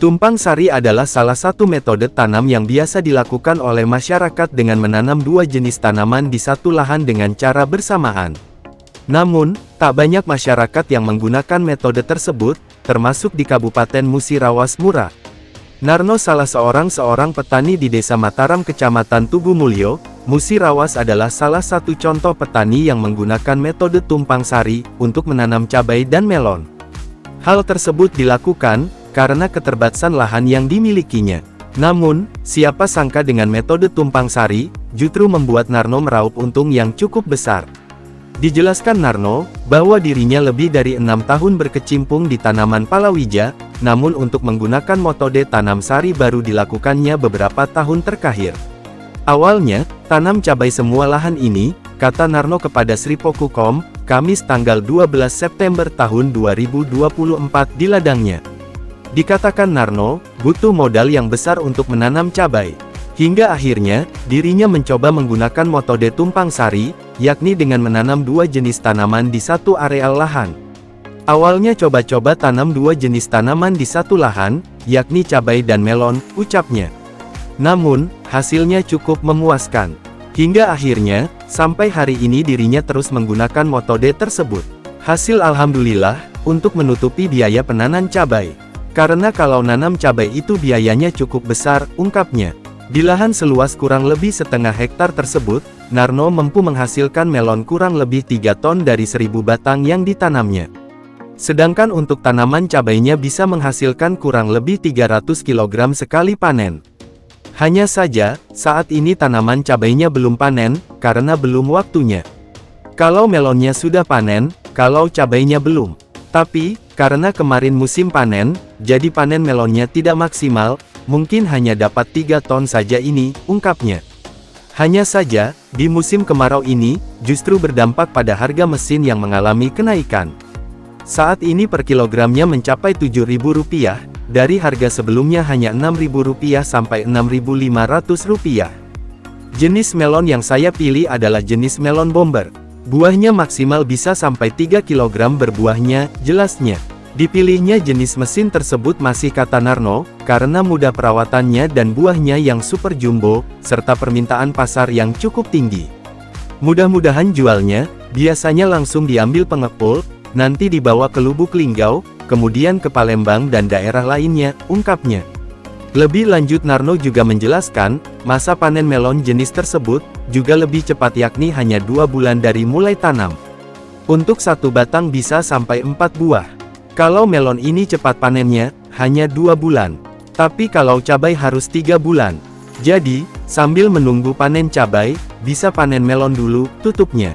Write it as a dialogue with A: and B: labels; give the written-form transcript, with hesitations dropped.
A: Tumpang sari adalah salah satu metode tanam yang biasa dilakukan oleh masyarakat dengan menanam dua jenis tanaman di satu lahan dengan cara bersamaan. Namun, tak banyak masyarakat yang menggunakan metode tersebut, termasuk di Kabupaten Musirawas Mura. Narno salah seorang petani di Desa Mataram Kecamatan Tugu Mulyo, Musirawas adalah salah satu contoh petani yang menggunakan metode tumpang sari untuk menanam cabai dan melon. Hal tersebut dilakukan karena keterbatasan lahan yang dimilikinya. Namun, siapa sangka dengan metode tumpang sari, justru membuat Narno meraup untung yang cukup besar. Dijelaskan Narno, bahwa dirinya lebih dari 6 tahun berkecimpung di tanaman palawija, namun untuk menggunakan metode tanam sari baru dilakukannya beberapa tahun terakhir. Awalnya, tanam cabai semua lahan ini, kata Narno kepada Sripoku.com, Kamis tanggal 12 September tahun 2024 di ladangnya. Dikatakan Narno, butuh modal yang besar untuk menanam cabai. Hingga akhirnya, dirinya mencoba menggunakan metode tumpang sari, yakni dengan menanam dua jenis tanaman di satu areal lahan. Awalnya coba-coba tanam dua jenis tanaman di satu lahan, yakni cabai dan melon, ucapnya. Namun, hasilnya cukup memuaskan. Hingga akhirnya, sampai hari ini dirinya terus menggunakan metode tersebut. Hasil alhamdulillah, untuk menutupi biaya penanam cabai. Karena kalau nanam cabai itu biayanya cukup besar, ungkapnya. Di lahan seluas kurang lebih setengah hektar tersebut, Narno mampu menghasilkan melon kurang lebih 3 ton dari 1000 batang yang ditanamnya. Sedangkan untuk tanaman cabainya bisa menghasilkan kurang lebih 300 kg sekali panen. Hanya saja, saat ini tanaman cabainya belum panen, karena belum waktunya. Kalau melonnya sudah panen, kalau cabainya belum. Tapi, karena kemarin musim panen, jadi panen melonnya tidak maksimal, mungkin hanya dapat 3 ton saja ini, ungkapnya. Hanya saja, di musim kemarau ini, justru berdampak pada harga mesin yang mengalami kenaikan. Saat ini per kilogramnya mencapai Rp7.000, dari harga sebelumnya hanya Rp6.000 sampai Rp6.500. Jenis melon yang saya pilih adalah jenis melon bomber. Buahnya maksimal bisa sampai 3 kg berbuahnya, jelasnya. Dipilihnya jenis mesin tersebut masih kata Narno, karena mudah perawatannya dan buahnya yang super jumbo, serta permintaan pasar yang cukup tinggi. Mudah-mudahan jualnya, biasanya langsung diambil pengepul, nanti dibawa ke Lubuk Linggau, kemudian ke Palembang dan daerah lainnya, ungkapnya. Lebih lanjut Narno juga menjelaskan, masa panen melon jenis tersebut, juga lebih cepat yakni hanya 2 bulan dari mulai tanam. Untuk satu batang bisa sampai 4 buah. Kalau melon ini cepat panennya, hanya 2 bulan. Tapi kalau cabai harus 3 bulan. Jadi, sambil menunggu panen cabai, bisa panen melon dulu, tutupnya.